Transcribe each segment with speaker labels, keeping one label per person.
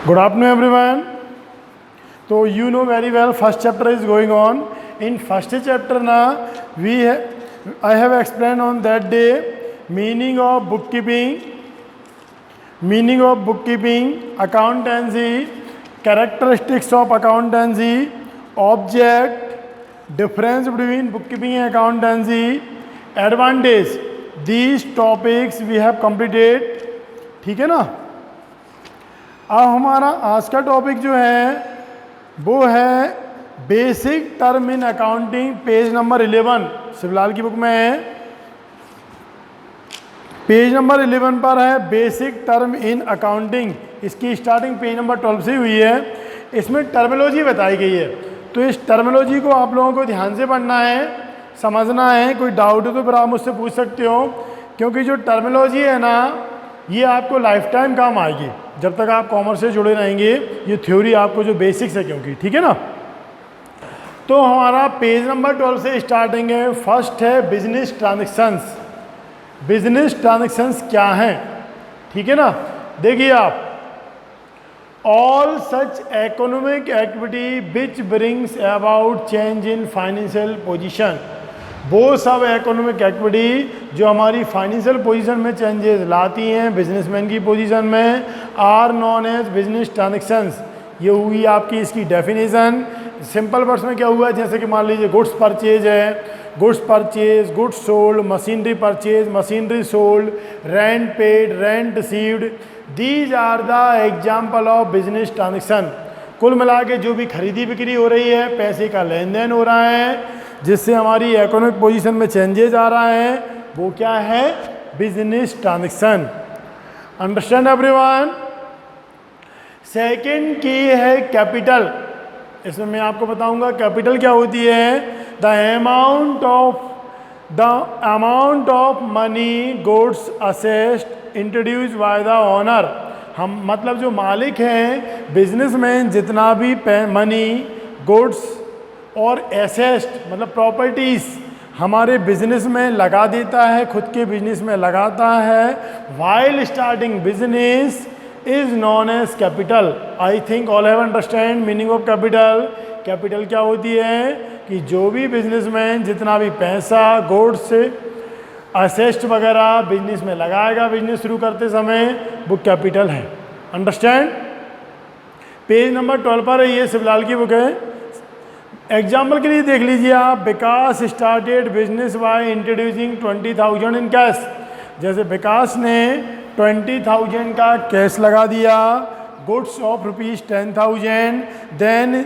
Speaker 1: Good afternoon, everyone. So you know very well, first chapter is going on. In first chapter, I have explained on that day meaning of bookkeeping, accountancy, characteristics of accountancy, object, difference between bookkeeping and accountancy, advantage. These topics we have completed. ठीक है ना। अब हमारा आज का topic जो है वो है basic term in accounting, page number 11 Shivlal की बुक में है। पेज नंबर 11 पर है बेसिक टर्म इन अकाउंटिंग। इसकी स्टार्टिंग पेज नंबर 12 से हुई है। इसमें टर्मिनोलॉजी बताई गई है, तो इस टर्मिनोलॉजी को आप लोगों को ध्यान से पढ़ना है, समझना है। कोई डाउट हो तो फिर आप मुझसे पूछ सकते हो, क्योंकि जो टर्मिनोलॉजी है ना, ये आपको लाइफ टाइम काम आएगी जब तक आप कॉमर्स से जुड़े रहेंगे। ये थ्योरी आपको जो बेसिक्स है, क्योंकि ठीक है ना। तो हमारा पेज नंबर 12 से स्टार्टिंग है। फर्स्ट है बिजनेस ट्रांजैक्शंस। बिजनेस ट्रांजैक्शंस क्या हैं, ठीक है ना। देखिए आप, all such economic activity which brings about change in financial position. वो सब इकोनॉमिक एक्टिविटी जो हमारी फाइनेंशियल पोजीशन में चेंजेस लाती हैं बिजनेसमैन की पोजीशन में, are known as business transactions. ये हुई आपकी इसकी डेफिनेशन। सिंपल वर्ड्स में क्या हुआ, जैसे कि मान लीजिए गुड्स परचेज है, goods purchase, goods sold, machinery purchase, machinery sold, rent paid, rent received. These are the example of business transaction. कुल मिला के जो भी खरीदी बिक्री हो रही है, पैसे का लेन देन हो रहा है, जिससे हमारी इकोनॉमिक पोजीशन में चेंजेस आ रहा है, वो क्या है, business transaction. Understand everyone. Second की है कैपिटल। इसमें मैं आपको बताऊंगा कैपिटल क्या होती है। The amount of money goods assessed introduce by the owner. हम मतलब जो मालिक हैं, बिजनेसमैन जितना भी मनी, गुड्स और एसेस्ट मतलब प्रॉपर्टीज हमारे बिजनेस में लगा देता है, खुद के बिजनेस में लगाता है, while starting business is known as capital. I think all have understand meaning of capital. Capital क्या होती है कि जो भी बिजनेसमैन जितना भी पैसा, गुड्स, असेस्ट वगैरह बिजनेस में लगाएगा बिजनेस शुरू करते समय, वो कैपिटल है। अंडरस्टैंड। पेज नंबर 12 पर है, ये शिवलाल की बुक है। एग्जाम्पल के लिए देख लीजिए आप, Vikas started business by introducing 20,000 in cash. जैसे विकास ने 20,000 का कैश लगा दिया, goods of ₹10,000, then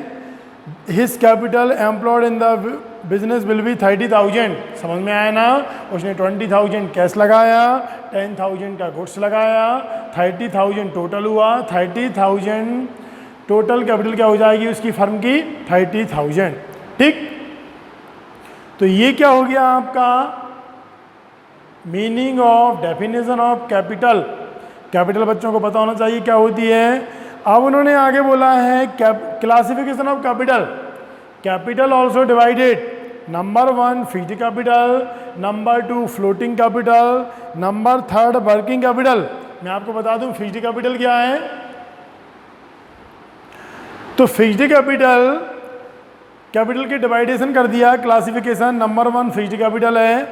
Speaker 1: his capital employed in the business will be 30,000। समझ में आया ना। उसने 20,000 कैश लगाया, 10,000 का गुड्स लगाया, 30,000 टोटल हुआ। 30,000 टोटल कैपिटल क्या हो जाएगी उसकी फर्म की, 30,000। ठीक। तो ये क्या हो गया आपका meaning of definition of capital. Capital बच्चों को पता होना चाहिए क्या होती है। अब उन्होंने आगे बोला है classification of capital. Capital also divided, number 1 fixed capital, number 2 floating capital, number 3 working capital. मैं आपको बता दूं फिक्स्ड कैपिटल क्या है। तो फिक्स्ड कैपिटल की डिवाइडेशन कर दिया, क्लासिफिकेशन। नंबर 1 फिक्स्ड कैपिटल है,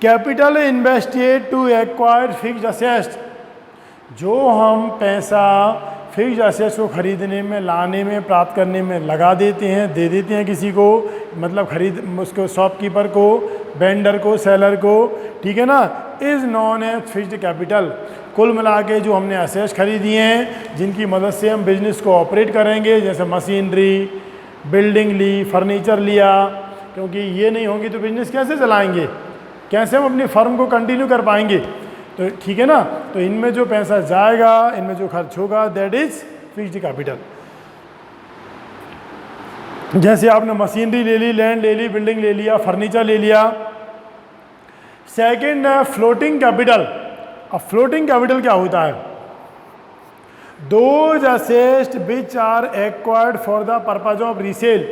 Speaker 1: capital invested to acquire fixed assets. जो हम पैसा फिक्स्ड असेट्स को खरीदने में, लाने में, प्राप्त करने में लगा देते हैं, दे देते हैं किसी को, मतलब खरीद उसको, शॉपकीपर को, वेंडर को, सेलर को, ठीक है ना, is known as fixed capital. कुल मिला के जो हमने असेट्स खरीदी हैं, जिनकी मदद से हम बिजनेस को ऑपरेट करेंगे, जैसे मशीनरी, बिल्डिंग ली, फर्नीचर लिया, क्योंकि ये नहीं होंगी तो बिजनेस कैसे चलाएंगे, कैसे हम अपनी फर्म को कंटिन्यू कर पाएंगे। तो ठीक है ना। तो इनमें जो पैसा जाएगा, इनमें जो खर्च होगा, दैट इज फिक्स्ड कैपिटल। जैसे आपने मशीनरी ले ली, लैंड ले ली, बिल्डिंग ले लिया, फर्नीचर ले लिया। सेकंड है फ्लोटिंग कैपिटल। अब फ्लोटिंग कैपिटल क्या होता है, those assets which are acquired for the purpose of resale.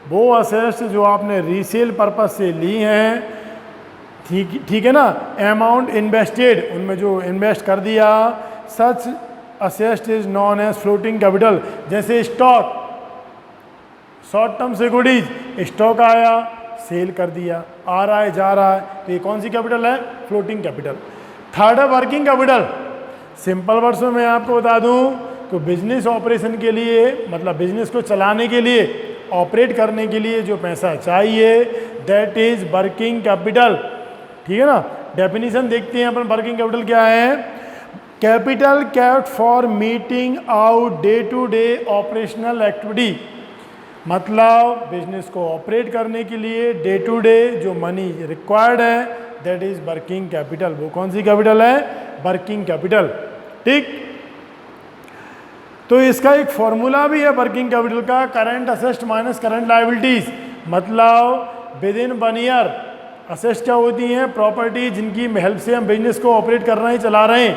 Speaker 1: वो असेट्स जो आपने रीसेल पर्पज से ली हैं, ठीक है ना, अमाउंट इन्वेस्टेड, उनमें जो इन्वेस्ट कर दिया, such asset is known as floating capital. जैसे stock, short term securities, stock आया सेल कर दिया, आ रहा है जा रहा है, तो ये कौन सी कैपिटल है? Floating capital. थर्ड है वर्किंग कैपिटल। सिंपल वर्ड्स में मैं आपको बता दूं तो बिजनेस ऑपरेशन के लिए, मतलब बिजनेस को चलाने के लिए, ऑपरेट करने के लिए जो पैसा चाहिए दैट इज वर्किंग कैपिटल। ठीक है ना। डेफिनेशन देखते हैं अपन वर्किंग कैपिटल क्या है। Capital kept for meeting out day to day operational activity, मतलब बिजनेस को ऑपरेट करने के लिए डे टू डे जो मनी रिक्वायर्ड है दैट इज वर्किंग कैपिटल। वो कौन सी कैपिटल है? Working capital. ठीक, तो इसका एक फॉर्मूला भी है वर्किंग कैपिटल का, current assets minus current liabilities. मतलब विद इन 1 ईयर असेस्ट क्या होती हैं? प्रॉपर्टी जिनकी हेल्प से हम बिजनेस को ऑपरेट कर रहे हैं, चला रहे हैं।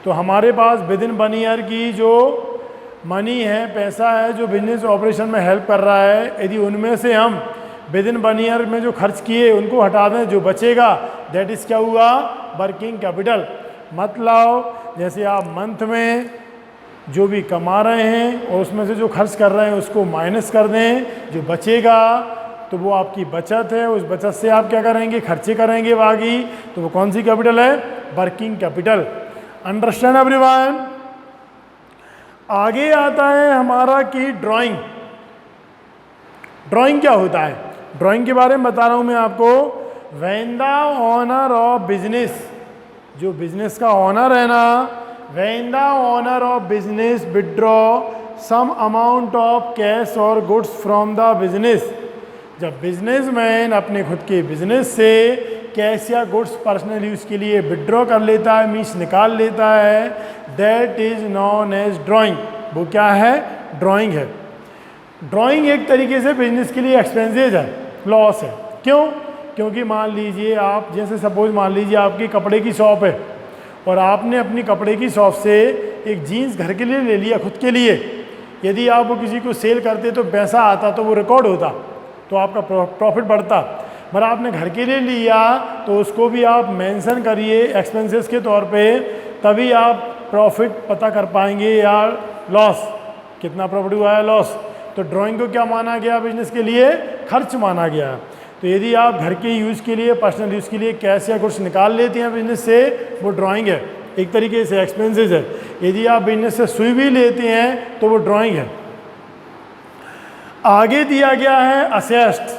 Speaker 1: तो हमारे पास विद इन 1 ईयर की जो मनी है, पैसा है जो बिजनेस ऑपरेशन में हेल्प कर रहा है, यदि उनमें से हम विद इन 1 ईयर में जो खर्च किए उनको हटा दें, जो बचेगा दैट इज क्या हुआ? Working capital. मतलब जैसे आप मंथ में जो भी कमा रहे हैं और उसमें से जो खर्च कर रहे हैं उसको माइनस कर दें, जो बचेगा तो वो आपकी बचत है, उस बचत से आप क्या करेंगे? खर्चे करेंगे बाकी, तो वो कौन सी कैपिटल है? Working capital. Understand everyone? आगे आता है हमारा कि ड्राइंग। ड्राइंग क्या होता है? ड्राइंग के बारे में बता रहा हूं मैं आपको। When the owner of business, जो बिजनेस का ओनर है ना, when the owner of business withdraw some amount of cash और गुड्स फ्रॉम द बिजनेस, जब बिजनेसमैन अपने खुद के बिजनेस से कैश या गुड्स पर्सनल यूज के लिए विड्रॉ कर लेता है, मीन्स निकाल लेता है, that is known as drawing. वो क्या है? ड्राइंग है। ड्राइंग एक तरीके से बिजनेस के लिए एक्सपेंसेज है, लॉस है। क्यों? क्योंकि मान लीजिए आप, जैसे सपोज मान लीजिए आपकी कपड़े की शॉप है और आपने अपनी कपड़े की शॉप से एक जीन्स घर के लिए ले लिया, खुद के लिए। यदि आप वो किसी को सेल करते तो पैसा आता, तो वो रिकॉर्ड होता, तो आपका प्रॉफिट बढ़ता। पर आपने घर के लिए लिया तो उसको भी आप मेंशन करिए एक्सपेंसेस के तौर पे, तभी आप प्रॉफिट पता कर पाएंगे या लॉस, कितना प्रॉफिट हुआ है, लॉस। तो ड्राइंग को क्या माना गया? बिजनेस के लिए खर्च माना गया। तो यदि आप घर के यूज़ के लिए, पर्सनल यूज़ के लिए कैश या कुछ निकाल लेते हैं बिजनेस से, वो ड्राइंग है, एक तरीके से एक्सपेंसेस है। यदि आप बिजनेस से सुई भी लेते हैं तो वो ड्राइंग है। आगे दिया गया है असेस्ट।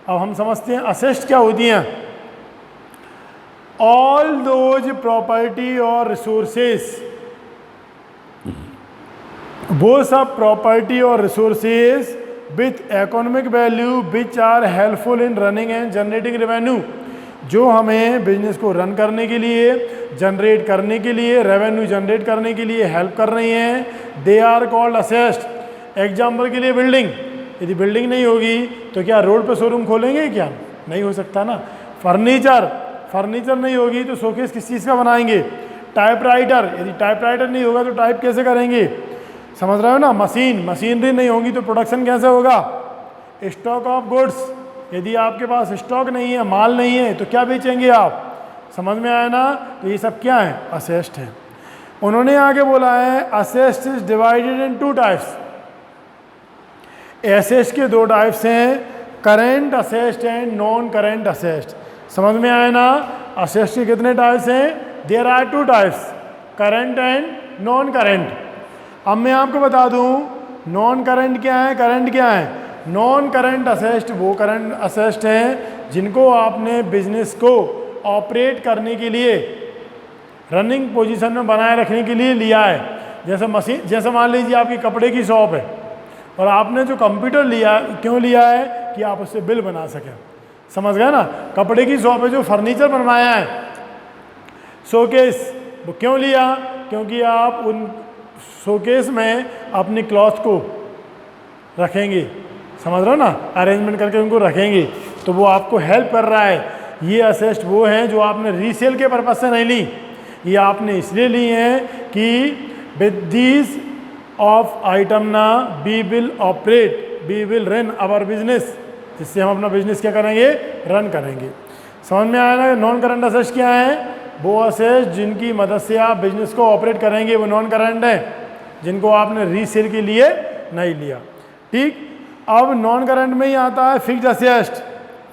Speaker 1: अब हम समझते हैं असेस्ट क्या होती हैं। ऑल दोज प्रॉपर्टी और रिसोर्सेस, वो सब प्रॉपर्टी और resources with economic value which are helpful in running and generating revenue, जो हमें बिजनेस को रन करने के लिए, जनरेट करने के लिए, रेवेन्यू जनरेट करने के लिए हेल्प कर रही हैं, they are called assets. Example के लिए बिल्डिंग, यदि बिल्डिंग नहीं होगी तो क्या रोड पे शोरूम खोलेंगे? क्या नहीं हो सकता ना। फर्नीचर नहीं होगी तो शोकेस किस चीज़ का बनाएंगे? टाइपराइटर, यदि टाइपराइटर नहीं होगा तो टाइप कैसे करेंगे? समझ रहे हो ना। मशीनरी नहीं होगी तो प्रोडक्शन कैसे होगा? स्टॉक ऑफ गुड्स, यदि आपके पास स्टॉक नहीं है, माल नहीं है, तो क्या बेचेंगे आप? समझ में आया ना। तो ये सब क्या है? असेस्ट है। उन्होंने आगे बोला है assets is divided in 2 types. Assets के 2 टाइप्स हैं, current assets and non current assets. समझ में आया ना। असेस्ट के कितने टाइप्स हैं? There are 2 types, current and non current. अब मैं आपको बता दूं नॉन करेंट क्या है, करंट क्या है। नॉन करंट असेस्ट वो करंट असेस्ट हैं जिनको आपने बिजनेस को ऑपरेट करने के लिए, रनिंग पोजीशन में बनाए रखने के लिए लिया है। जैसे मशीन, जैसे मान लीजिए आपकी कपड़े की शॉप है और आपने जो कंप्यूटर लिया, क्यों लिया है? कि आप उससे बिल बना सकें। समझ गए ना। कपड़े की शॉप है, जो फर्नीचर बनवाया है, शोकेस, वो क्यों लिया? क्योंकि आप उन शोकेस में अपनी क्लॉथ को रखेंगे, समझ रहे हो ना, अरेंजमेंट करके उनको रखेंगे, तो वो आपको हेल्प कर रहा है। ये असेस्ट वो हैं जो आपने रीसेल के पर्पज से नहीं ली, ये आपने इसलिए ली हैं कि विद दीज ऑफ आइटम ना we will operate, we will run our business, जिससे हम अपना बिजनेस क्या करेंगे? रन करेंगे। समझ में आया ना। नॉन करंट असेट्स क्या है? वो असेस्ट जिनकी मदद से आप बिजनेस को ऑपरेट करेंगे वो नॉन करंट हैं, जिनको आपने रीसेल के लिए नहीं लिया। ठीक, अब नॉन करंट में ही आता है फिक्स्ड असेस्ट।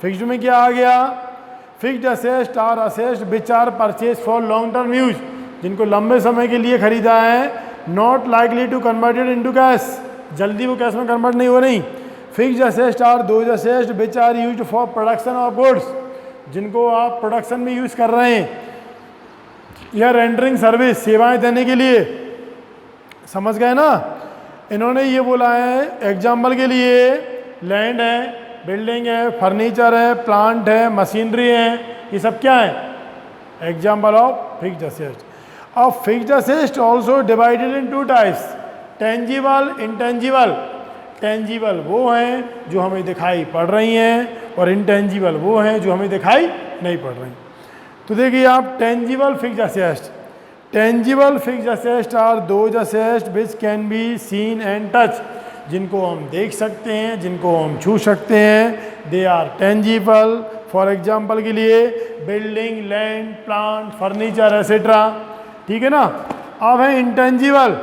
Speaker 1: फिक्स्ड में क्या आ गया? Fixed assets are assets which are purchase for long term use, जिनको लंबे समय के लिए खरीदा है, not likely to converted into cash, जल्दी वो कैश में कन्वर्ट नहीं हो रही। Fixed assets are those assets which are used for production of goods, जिनको आप प्रोडक्शन में यूज कर रहे हैं या रेंडरिंग सर्विस, सेवाएं देने के लिए। समझ गए ना? इन्होंने ये बोला है एग्जाम्पल के लिए लैंड है, बिल्डिंग है, फर्नीचर है, प्लांट है, मशीनरी है, ये सब क्या है? Example of fixed asset. अब fixed asset also divided into types, tangible, intangible. Tangible वो हैं जो हमें दिखाई पड़ रही हैं और इंटेंजिबल वो हैं जो हमें दिखाई नहीं पड़ रही। तो देखिए आप, tangible fixed assets. Tangible fixed assets are those assets which can be seen and touch, जिनको हम देख सकते हैं, जिनको हम छू सकते हैं, they are tangible. For example के लिए building, land, plant, furniture etcetera. ठीक है ना? अब है intangible.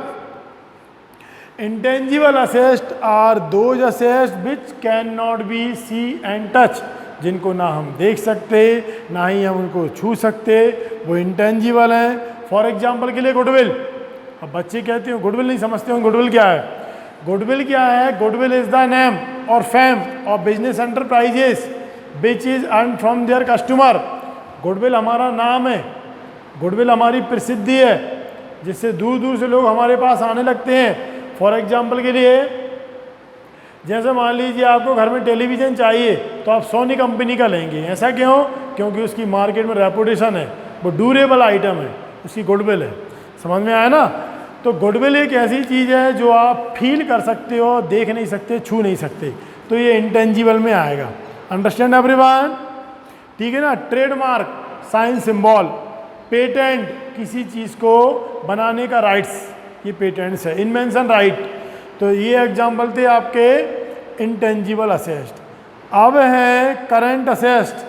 Speaker 1: Intangible assets are those assets which can not be see and touch, जिनको ना हम देख सकते ना ही हम उनको छू सकते, वो इंटेंजिबल हैं। फॉर एग्जाम्पल के लिए गुडविल। अब बच्चे कहते हैं गुडविल नहीं समझते हो, गुडविल क्या है? गुडविल क्या है? गुडविल इज द नेम और fame of business enterprises which is earn from there customer. Goodwill हमारा नाम है, गुडविल हमारी प्रसिद्धि है, जिससे दूर दूर से लोग हमारे पास आने लगते हैं। फॉर एग्जाम्पल के लिए जैसे मान लीजिए आपको घर में टेलीविज़न चाहिए तो आप सोनी कंपनी का लेंगे। ऐसा क्यों? क्योंकि उसकी मार्केट में रेपुटेशन है, वो ड्यूरेबल आइटम है, उसकी गुडविल है। समझ में आया ना? तो गुडविल एक ऐसी चीज़ है जो आप फील कर सकते हो, देख नहीं सकते, छू नहीं सकते, तो ये इंटेंजिबल में आएगा। Understand everyone? ठीक है ना? ट्रेडमार्क, साइन सिंबल, पेटेंट, किसी चीज़ को बनाने का राइट्स, ये पेटेंट्स है। इन्वेंशन राइट, तो ये एग्जाम्पल थे आपके इंटेंजिबल असेस्ट। अब है current assets.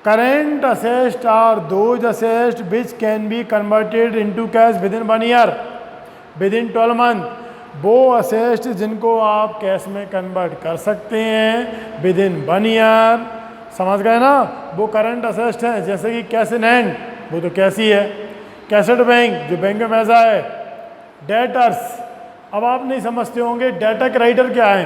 Speaker 1: Current assets are those assets which can be converted into cash within 1 year, within 12 month. वो असेस्ट जिनको आप कैश में कन्वर्ट कर सकते हैं विद इन 1 ईयर। समझ गए ना? वो करंट असेस्ट हैं। जैसे कि कैश इन हैंड, वो तो कैश ही है। कैसेट बैंक, जो बैंक में पैसा है। डेटर्स, अब आप नहीं समझते होंगे डेटा क्रेडिटर क्या है,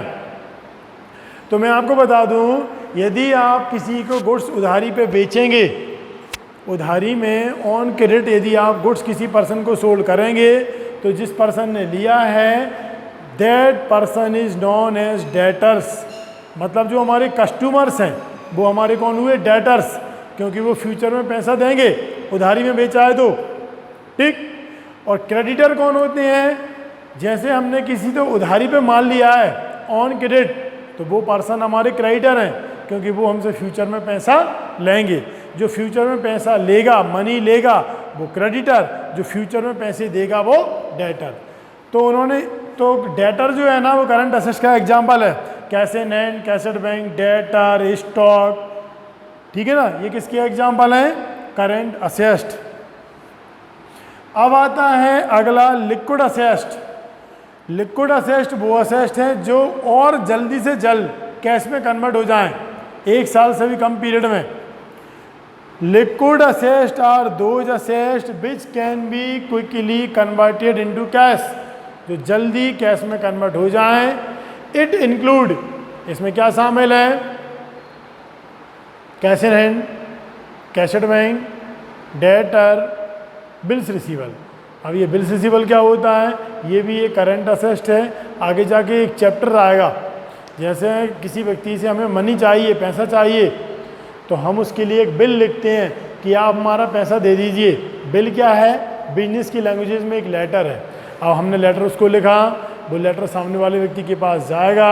Speaker 1: तो मैं आपको बता दूं, यदि आप किसी को गुड्स उधारी पे बेचेंगे, उधारी में ऑन क्रेडिट यदि आप गुड्स किसी पर्सन को सोल्ड करेंगे, तो जिस पर्सन ने लिया है that person is known as debtors. मतलब जो हमारे कस्टमर्स हैं वो हमारे कौन हुए? डेटर्स, क्योंकि वो फ्यूचर में पैसा देंगे, उधारी में बेचा है तो। ठीक। और क्रेडिटर कौन होते हैं? जैसे हमने किसी तो उधारी पे माल लिया है ऑन क्रेडिट, तो वो पर्सन हमारे क्रेडिटर हैं, क्योंकि वो हमसे फ्यूचर में पैसा लेंगे। जो फ्यूचर में पैसा लेगा, मनी लेगा, वो क्रेडिटर, जो फ्यूचर में पैसे देगा वो डेटर। तो उन्होंने, तो डेटर जो है ना वो करंट असेट्स का एग्जांपल है। Cash in hand, cassette bank, debtor, stock. ठीक है ना? ये किसके एग्जांपल हैं? Current asset. अब आता है अगला लिक्विड असेस्ट। लिक्विड असेस्ट वो असेस्ट हैं जो और जल्दी से जल्द कैश में कन्वर्ट हो जाएं, 1 साल से भी कम पीरियड में। Liquid assets are those assets which can be quickly converted into cash, जो जल्दी कैश में कन्वर्ट हो जाएं। इट इंक्लूड, इसमें क्या शामिल है? Cash in hand, cassette bank, debtor, bills रिसीवल। अब ये बिल्स रिसीवल क्या होता है? ये भी एक करंट असेस्ट है। आगे जाके एक चैप्टर आएगा, जैसे किसी व्यक्ति से हमें मनी चाहिए, पैसा चाहिए, तो हम उसके लिए एक बिल लिखते हैं कि आप हमारा पैसा दे दीजिए। बिल क्या है? बिजनेस की लैंग्वेजेस में एक लेटर है। अब हमने लेटर उसको लिखा, वो लेटर सामने वाले व्यक्ति के पास जाएगा,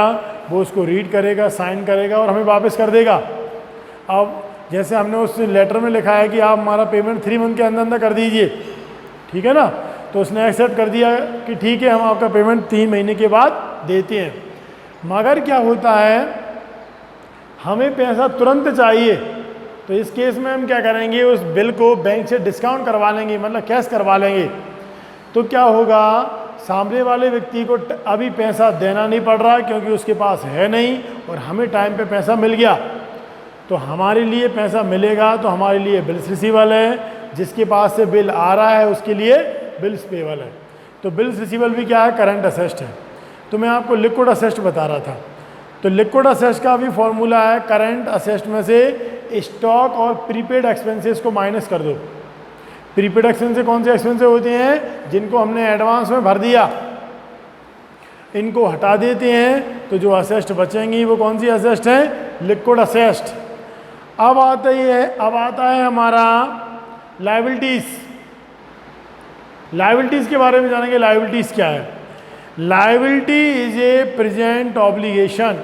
Speaker 1: वो उसको रीड करेगा, साइन करेगा और हमें वापस कर देगा। अब जैसे हमने उस लेटर में लिखा है कि आप हमारा पेमेंट 3 मंथ के अंदर अंदर कर दीजिए, ठीक है ना? तो उसने एक्सेप्ट कर दिया कि ठीक है, हम आपका पेमेंट 3 महीने के बाद देते हैं। मगर क्या होता है, हमें पैसा तुरंत चाहिए, तो इस केस में हम क्या करेंगे, उस बिल को बैंक से डिस्काउंट करवा लेंगे, मतलब कैश करवा लेंगे। तो क्या होगा, सामने वाले व्यक्ति को अभी पैसा देना नहीं पड़ रहा क्योंकि उसके पास है नहीं, और हमें टाइम पे पैसा मिल गया। तो हमारे लिए पैसा मिलेगा तो हमारे लिए बिल्स रिसीवेबल है, जिसके पास से बिल आ रहा है उसके लिए बिल्स पेबल है। तो बिल्स रिसीवेबल भी क्या है, करंट असेस्ट है। तो मैं आपको लिक्विड असेस्ट बता रहा था। तो लिक्विड असेस्ट का भी फॉर्मूला है, करंट असेस्ट में से स्टॉक और प्रीपेड एक्सपेंसेस को माइनस कर दो। प्रीपेड एक्सपेंसेस कौन से एक्सपेंसेस होते हैं, जिनको हमने एडवांस में भर दिया, इनको हटा देते हैं तो जो असेस्ट बचेंगी वो कौन सी असेस्ट है, लिक्विड असेस्ट। अब आता है हमारा लायबिलिटीज। लायबिलिटीज के बारे में जानेंगे। लायबिलिटीज क्या है, liability is a present obligation.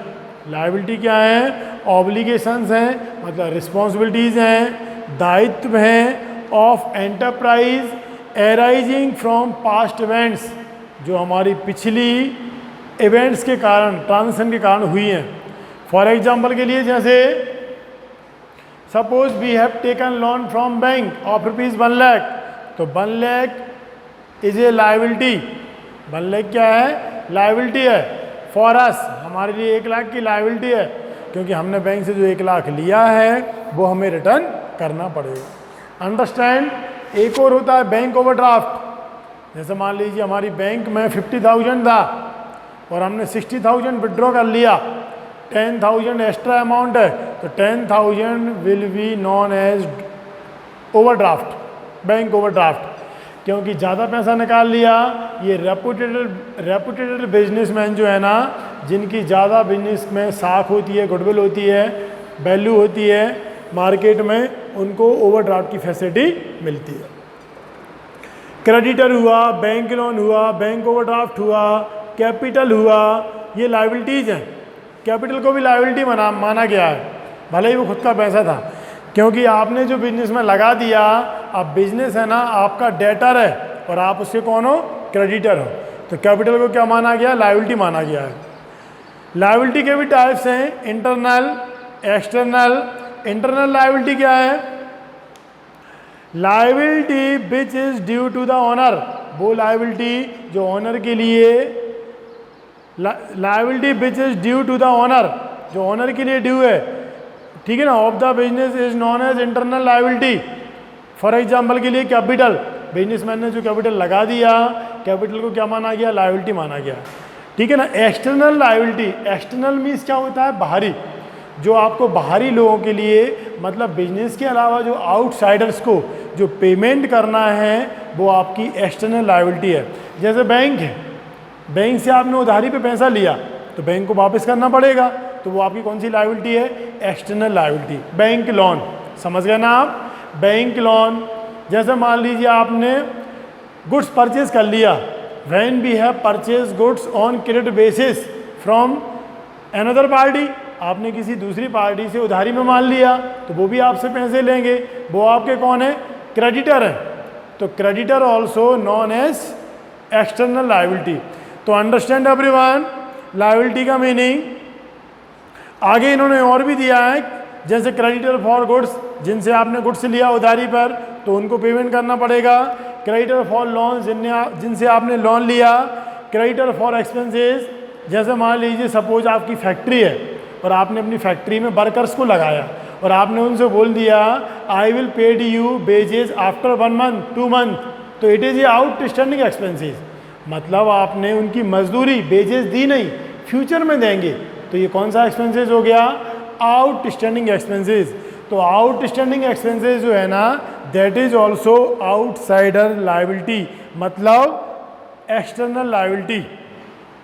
Speaker 1: Liability क्या है, ऑब्लिगेशंस हैं, मतलब रिस्पॉन्सिबिलिटीज हैं, दायित्व हैं of enterprise arising from past events, जो हमारी पिछली इवेंट्स के कारण, ट्रांजेक्शन के कारण हुई हैं। फॉर एग्जाम्पल के लिए, जैसे suppose we have taken loan from bank of ₹1 lakh, तो 1 lakh is a liability. 1 lakh क्या है, लायबिलिटी है। फॉर अस, हमारे लिए 1 लाख की लायबिलिटी है, क्योंकि हमने बैंक से जो 1 लाख लिया है वो हमें रिटर्न करना पड़ेगा। अंडरस्टैंड। एक और होता है बैंक ओवरड्राफ्ट। जैसे मान लीजिए हमारी बैंक में 50,000 था और हमने 60,000 विड्रॉ कर लिया, 10,000 एक्स्ट्रा अमाउंट है, तो 10,000 will be known as overdraft, bank overdraft, क्योंकि ज़्यादा पैसा निकाल लिया। ये रेपुटेटेड बिजनेसमैन जो है ना, जिनकी ज़्यादा बिजनेस में साख होती है, गुडविल होती है, वैल्यू होती है मार्केट में, उनको ओवरड्राफ्ट की फैसिलिटी मिलती है। क्रेडिटर हुआ, बैंक लोन हुआ, बैंक ओवरड्राफ्ट हुआ, कैपिटल हुआ, ये लायबिलिटीज़ हैं। कैपिटल को भी लायबिलिटी माना गया है, भले ही वो खुद का पैसा था, क्योंकि आपने जो बिजनेस में लगा दिया, अब बिजनेस है ना आपका डेटर है और आप उसके कौन हो, क्रेडिटर हो। तो कैपिटल को क्या माना गया, लायबिलिटी माना गया है। लायबिलिटी के भी टाइप्स हैं, इंटरनल, एक्सटर्नल। इंटरनल लायबिलिटी क्या है, liability which is due to the owner, वो लायबिलिटी जो ओनर के लिए, liability which is due to the owner, जो ओनर के लिए ड्यू है, ठीक है ना, of the business is known as internal liability. For example के लिए कैपिटल, बिजनेसमैन ने जो कैपिटल लगा दिया, कैपिटल को क्या माना गया, लायबिलिटी माना गया, ठीक है ना। एक्सटर्नल लायबिलिटी, एक्सटर्नल मीन्स क्या होता है, बाहरी, जो आपको बाहरी लोगों के लिए, मतलब बिजनेस के अलावा जो आउटसाइडर्स को जो पेमेंट करना है, वो आपकी एक्सटर्नल लायबिलिटी है। जैसे बैंक है, बैंक से आपने उधारी पे पैसा लिया तो बैंक को वापस करना पड़ेगा, तो वो आपकी कौन सी लायबिलिटी है, एक्सटर्नल लायबिलिटी। बैंक लोन, समझ गए ना आप, बैंक लोन। जैसे मान लीजिए आपने गुड्स परचेज कर लिया, when we have purchase goods on credit basis from another party, आपने किसी दूसरी पार्टी से उधारी में माल लिया, तो वो भी आपसे पैसे लेंगे, वो आपके कौन है, क्रेडिटर है। तो creditor also known as external liability. तो अंडरस्टैंड एवरीवन लायबिलिटी का मीनिंग। आगे इन्होंने और भी दिया है, जैसे क्रेडिटर फॉर गुड्स, जिनसे आपने गुड्स लिया उधारी पर, तो उनको पेमेंट करना पड़ेगा। क्रेडिटर फॉर लोन, जिनसे आपने लोन लिया। क्रेडिटर फॉर एक्सपेंसेस, जैसे मान लीजिए सपोज आपकी फैक्ट्री है और आपने अपनी फैक्ट्री में वर्कर्स को लगाया और आपने उनसे बोल दिया I will paid you wages after 1 month 2 month, तो it is a outstanding expenses, मतलब आपने उनकी मजदूरी वेजेस दी नहीं, फ्यूचर में देंगे, तो ये कौन सा एक्सपेंसेस हो गया, आउटस्टैंडिंग एक्सपेंसेस। तो आउटस्टैंडिंग एक्सपेंसेस जो है ना, that is also outsider liability, मतलब एक्सटर्नल लायबिलिटी,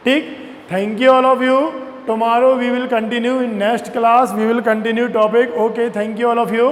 Speaker 1: ठीक। Thank you all of you. Tomorrow we will continue in next class, we will continue topic. Okay, thank you all of you.